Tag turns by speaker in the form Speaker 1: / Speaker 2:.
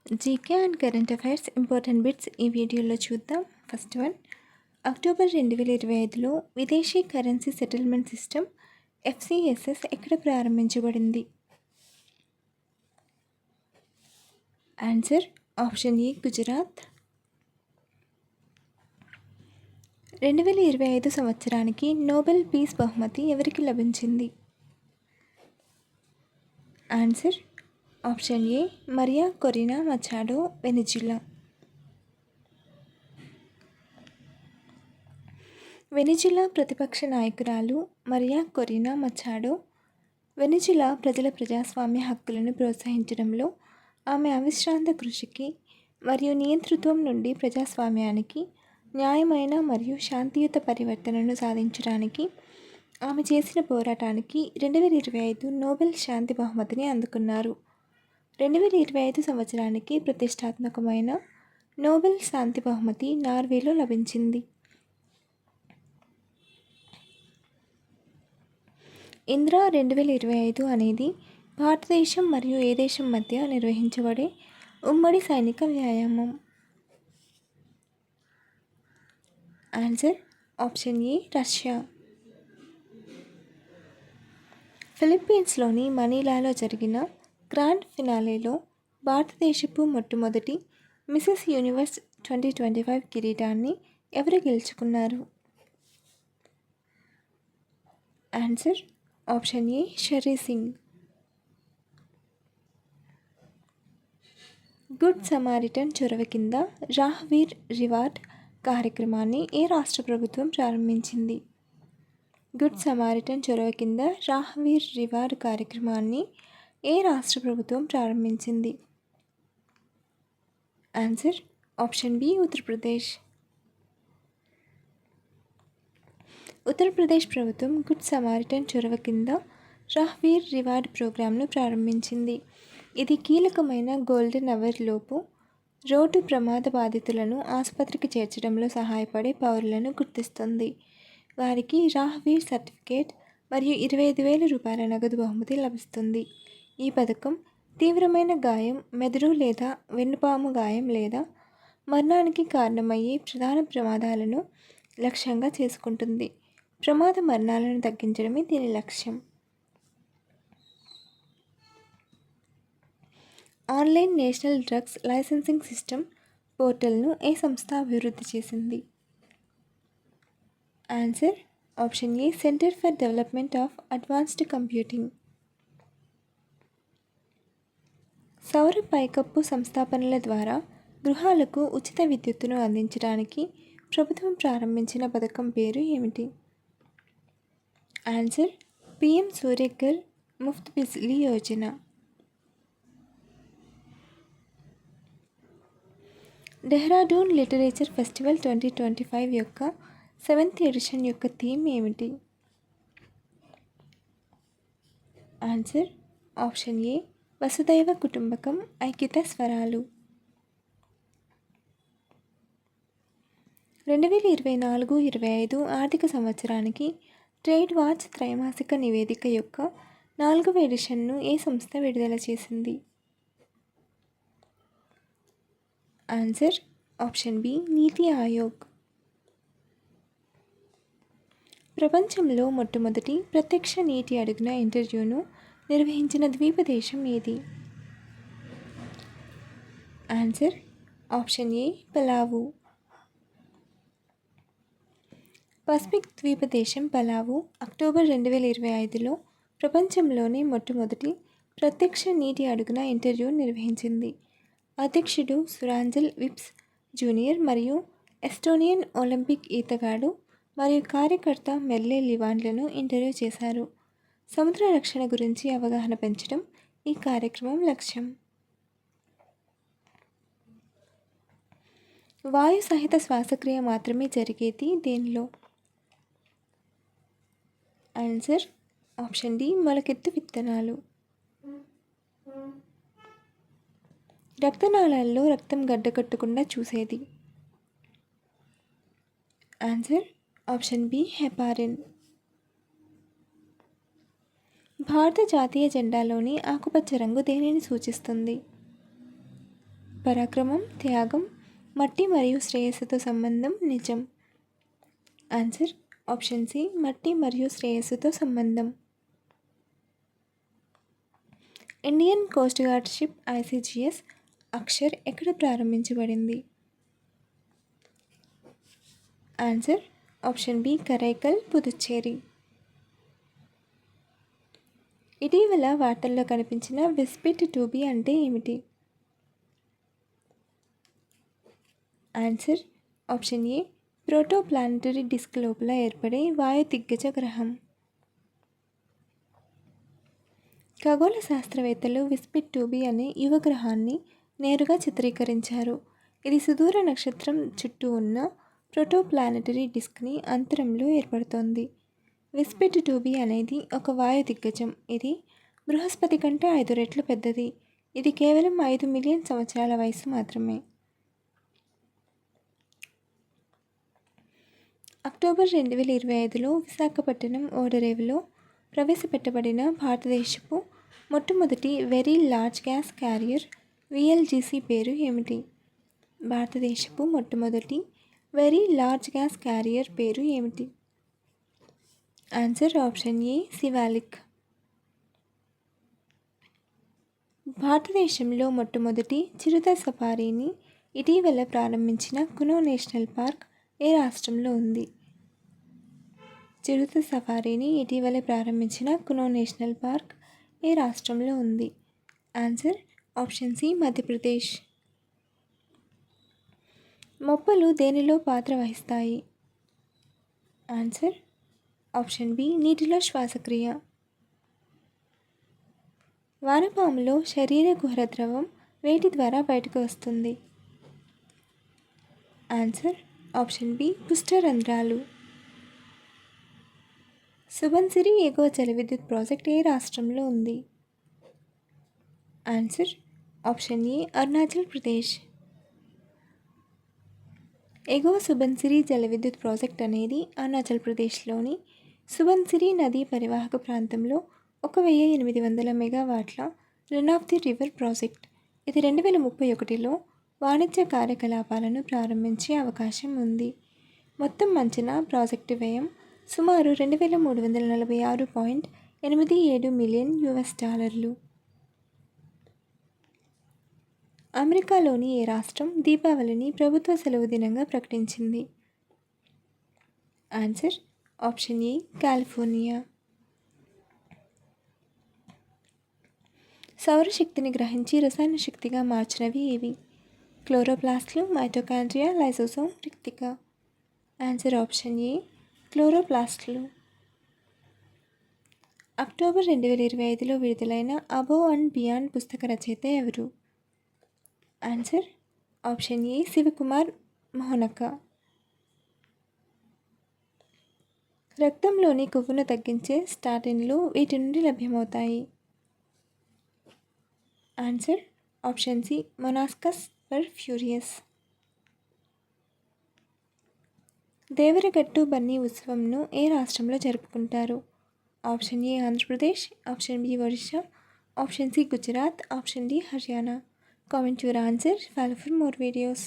Speaker 1: GK and current affairs important bits ఈ వీడియోలో చూద్దాం. ఫస్ట్ వన్, అక్టోబర్ 2025లో విదేశీ కరెన్సీ సెటిల్మెంట్ సిస్టమ్ FCSS ఎక్కడ ప్రారంభించబడింది? ఆన్సర్ ఆప్షన్ ఏ గుజరాత్. 2025 సంవత్సరానికి నోబెల్ పీస్ బహుమతి ఎవరికి లభించింది? ఆన్సర్ ఆప్షన్ ఏ మరియా కొరినా మచాడో, వెనిజులా. వెనిజులా ప్రతిపక్ష నాయకురాలు మరియా కొరినా మచాడో వెనిజులా ప్రజల ప్రజాస్వామ్య హక్కులను ప్రోత్సహించడంలో ఆమె అవిశ్రాంత కృషికి మరియు నియంతృత్వం నుండి ప్రజాస్వామ్యానికి న్యాయమైన మరియు శాంతియుత పరివర్తనను సాధించడానికి ఆమె చేసిన పోరాటానికి 2025 నోబెల్ శాంతి బహుమతిని అందుకున్నారు. 2025 సంవత్సరానికి ప్రతిష్టాత్మకమైన నోబెల్ శాంతి బహుమతి నార్వేలో లభించింది. ఇంద్రా 2025 అనేది భారతదేశం మరియు ఏ దేశం మధ్య నిర్వహించబడే ఉమ్మడి సైనిక వ్యాయామం? Answer option A Russia. ఫిలిప్పీన్స్లోని మనీలాలో జరిగిన గ్రాండ్ ఫినాలేలో భారతదేశపు మొట్టమొదటి మిసెస్ యూనివర్స్ 2025 కిరీటాన్ని ఎవరు గెలుచుకున్నారు? ఆన్సర్ ఆప్షన్ ఏ షరీ సింగ్. గుడ్ సమారిటన్ చొరవ కింద రాహ్వీర్ రివార్డ్ కార్యక్రమాన్ని ఏ రాష్ట్ర ప్రభుత్వం ప్రారంభించింది? గుడ్ సమారిటన్ చొరవ కింద రాహ్వీర్ రివార్డ్ కార్యక్రమాన్ని ఏ రాష్ట్ర ప్రభుత్వం ప్రారంభించింది? Answer option B Uttar Pradesh. Uttar Pradesh ప్రభుత్వం గుడ్ సమారిటన్ చొరవ కింద రాహ్వీర్ రివార్డ్ ప్రోగ్రాంను ప్రారంభించింది. ఇది కీలకమైన గోల్డెన్ అవర్ లోపు రోడ్డు ప్రమాద బాధితులను ఆసుపత్రికి చేర్చడంలో సహాయపడే పౌరులను గుర్తిస్తుంది. వారికి రాహ్వీర్ సర్టిఫికేట్ మరియు 25,000 రూపాయల నగదు బహుమతి లభిస్తుంది. ఈ పథకం తీవ్రమైన గాయం, మెదడు లేదా వెన్నుపాము గాయం లేదా మరణానికి కారణమయ్యే ప్రధాన ప్రమాదాలను లక్ష్యంగా చేసుకుంటుంది. ప్రమాద మరణాలను తగ్గించడమే దీని లక్ష్యం. Online national drugs licensing system పోర్టల్ను ఏ సంస్థ అభివృద్ధి చేసింది? Answer option A centre for development of advanced computing. సౌర పైకప్పు సంస్థాపనల ద్వారా గృహాలకు ఉచిత విద్యుత్తును అందించడానికి ప్రభుత్వం ప్రారంభించిన పథకం పేరు ఏమిటి? Answer PM Surya Ghar Muft Bijli Yojana. Dehradun literature festival 2025 యొక్క 7th ఎడిషన్ యొక్క థీమ్ ఏమిటి? ఆన్సర్ ఆప్షన్ ఏ వసుదైవ కుటుంబకం, ఐక్యత స్వరాలు. 2024-25 ఆర్థిక సంవత్సరానికి ట్రేడ్ వాచ్ త్రైమాసిక నివేదిక యొక్క 4వ ఎడిషన్ను ఏ సంస్థ విడుదల చేసింది? ఆన్సర్ ఆప్షన్ బి నీతి ఆయోగ్. ప్రపంచంలో మొట్టమొదటి ప్రత్యక్ష నీటి అడుగున ఇంటర్వ్యూను నిర్వహించిన ద్వీప దేశం ఏది? Answer option A Palau. Pacific ద్వీప దేశం పలావు అక్టోబర్ 2025లో ప్రపంచంలోనే మొట్టమొదటి ప్రత్యక్ష నీటి అడుగున ఇంటర్వ్యూ నిర్వహించింది. అధ్యక్షుడు సురాంజల్ విప్స్ జూనియర్ మరియు ఎస్టోనియన్ ఒలింపిక్ ఈతగాడు మరియు కార్యకర్త మెర్లే లివాండ్లను ఇంటర్వ్యూ చేశారు. సముద్ర రక్షణ గురించి అవగాహన పెంచడం ఈ కార్యక్రమం లక్ష్యం. వాయు సహిత శ్వాసక్రియ మాత్రమే జరిగేది దేనిలో? ఆన్సర్ ఆప్షన్ డి మొలకెత్తు విత్తనాలు. రక్తనాళాల్లో రక్తం గడ్డకట్టకుండా చూసేది? Answer option B heparin. భారత జాతీయ జెండాలోని ఆకుపచ్చ రంగు దేనిని సూచిస్తుంది? పరాక్రమం, త్యాగం, మట్టి మరియు శ్రేయస్సుతో సంబంధం, నిజం. ఆన్సర్ ఆప్షన్ సి, మట్టి మరియు శ్రేయస్సుతో సంబంధం. Indian coast guard ship ICGS Akshar ఎక్కడ ప్రారంభించబడింది? Answer option B, Karaikal, Puducherry. ఇటీవల వార్తల్లో కనిపించిన విస్పిట్ 2B అంటే ఏమిటి? Answer option A, protoplanetary disk లోపల ఏర్పడే వాయు దిగ్గజ గ్రహం. ఖగోళ శాస్త్రవేత్తలు విస్పిట్ 2B అనే యువ గ్రహాన్ని నేరుగా చిత్రీకరించారు. ఇది సుదూర నక్షత్రం చుట్టూ ఉన్న ప్రోటోప్లానటరీ డిస్క్ని అంతరంలో ఏర్పడుతోంది. విస్పిట్ 2B అనేది ఒక వాయు దిగ్గజం. ఇది బృహస్పతి కంటే 5 రెట్లు పెద్దది. ఇది కేవలం 5 మిలియన్ సంవత్సరాల వయసు మాత్రమే. అక్టోబర్ 2025లో విశాఖపట్నం ఓడరేవులో ప్రవేశపెట్టబడిన భారతదేశపు మొట్టమొదటి very large gas carrier VLGC పేరు ఏమిటి? భారతదేశపు మొట్టమొదటి వెరీ లార్జ్ గ్యాస్ క్యారియర్ పేరు ఏమిటి? ఆన్సర్ ఆప్షన్ ఏ, శివాలిక్. భారతదేశంలో మొట్టమొదటి చిరుత సఫారీని ఇటీవల ప్రారంభించిన కునో నేషనల్ పార్క్ ఏ రాష్ట్రంలో ఉంది? చిరుత సఫారీని ఇటీవల ప్రారంభించిన కునో నేషనల్ పార్క్ ఏ రాష్ట్రంలో ఉంది? Answer option C, Madhya Pradesh. మొప్పలు దేనిలో పాత్ర వహిస్తాయి? ఆన్సర్ ఆప్షన్ బి, నీటిలో శ్వాసక్రియ. వానపాములో శరీర కుహర ద్రవం వేటి ద్వారా బయటకు వస్తుంది? ఆన్సర్ ఆప్షన్ బి, పుష్టరంధ్రాలు. సుబన్సిరి ఎగువ జలవిద్యుత్ ప్రాజెక్ట్ ఏ రాష్ట్రంలో ఉంది? Answer option A, Arunachal Pradesh. ఎగువ సుబన్సిరి జలవిద్యుత్ ప్రాజెక్ట్ అనేది అరుణాచల్ ప్రదేశ్లోని సుబన్సిరి నదీ పరివాహక ప్రాంతంలో 1800 మెగావాట్ల run of the river project. ఇది 2031లో వాణిజ్య కార్యకలాపాలను ప్రారంభించే అవకాశం ఉంది. మొత్తం అంచనా ప్రాజెక్టు వ్యయం సుమారు $2346.87 మిలియన్. అమెరికాలోని ఏ రాష్ట్రం దీపావళిని ప్రభుత్వ సెలవు దినంగా ప్రకటించింది? ఆన్సర్ ఆప్షన్ ఏ, కాలిఫోర్నియా. సౌరశక్తిని గ్రహించి రసాయన శక్తిగా మార్చినవి ఏవి? క్లోరోప్లాస్ట్లు, మైటోకాండ్రియా, లైసోసోమ్, రిక్తిక. ఆన్సర్ ఆప్షన్ ఏ, క్లోరోప్లాస్ట్లు. అక్టోబర్ 2025లో విడుదలైన అబోవ్ అండ్ బియాండ్ పుస్తక రచయిత ఎవరు? ఆన్సర్ ఆప్షన్ ఏ, శివకుమార్ మోహనక్క. రక్తంలోని కొవ్వును తగ్గించే స్టాటిన్లు వీటి నుండి లభ్యమవుతాయి? Answer option C, మొనాస్కస్ పర్ఫ్యూరియస్. Devaragattu Bunny ఉత్సవంను ఏ రాష్ట్రంలో జరుపుకుంటారు? Option A, Andhra Pradesh, option B, Odisha, option C, Gujarat, option D, Haryana. Comment your answer. Follow for more videos.